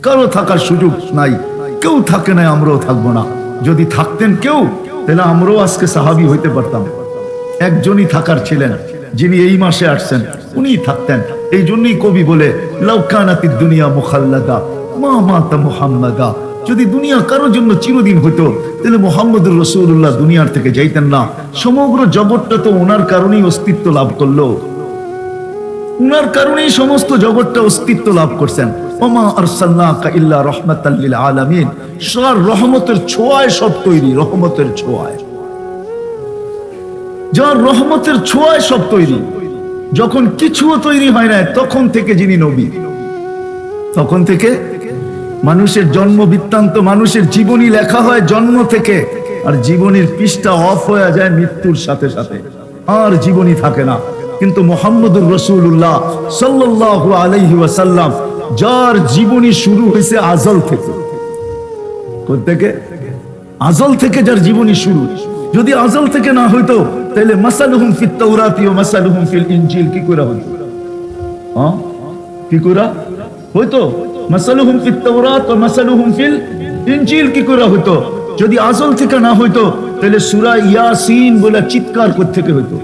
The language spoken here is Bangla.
কারো থাকার সুযোগ নাই, কেউ থাকে না, আমরাও থাকবো না। যদি থাকতেন কেউ, তাহলে আমরাও আজকে সাহাবী হইতে পারতাম। একজনই থাকার ছিলেন, যিনি এই মাসে আসছেন, উনিই থাকতেন। এই জন্যই কবি বলে, লাউ কানাতিদ দুনিয়া মুখাল্লাদা মা মাতা মুহাম্মাদা। যদি দুনিয়া কারোর জন্য চিরদিন হইতো, তাহলে মুহাম্মদুর রাসূলুল্লাহ দুনিয়ার থেকে যাইতেন না। সমগ্র জগৎটা তো ওনার কারণেই অস্তিত্ব লাভ করলো, উনার কারণেই সমস্ত জগৎটা অস্তিত্ব লাভ করছেন। ওমা আরসালনাকা ইল্লা রাহমাতাল লিল আলামিন। সার রহমতের ছোঁয়ায় সব তৈরি, রহমতের ছোঁয়ায়। যার রহমতের ছোঁয়ায় সব তৈরি। যখন কিছুও তৈরি হয় না, তখন থেকে যিনি নবী, তখন থেকে মানুষের জন্ম বৃত্তান্ত, মানুষের জীবনী লেখা হয় জন্ম থেকে, আর জীবনীর পৃষ্ঠা অফ হয়ে যায় মৃত্যুর সাথে সাথে, আর জীবনী থাকে না। কিন্তু মুহাম্মদুর রাসূলুল্লাহ সাল্লাল্লাহু আলাইহি ওয়াসাল্লাম, যার জীবনী শুরু হয়েছে আজল থেকে। কোত্থেকে? আজল থেকে যার জীবনী শুরু। যদি আজল থেকে না হইতো, তাহলে মাসালুহুম ফিত তাওরাতি ওয়া মাসালুহুম ফিল ইনজিল কি করে হইতো? হ্যাঁ, কি করে হইতো? মাসালুহুম ফিত তাওরাত ওয়া মাসালুহুম ফিল ইনজিল কি করে হইতো? যদি আজল থেকে না হইতো, তাহলে সূরা ইয়াসিন বলে চিৎকার কোত্থেকে হইতো?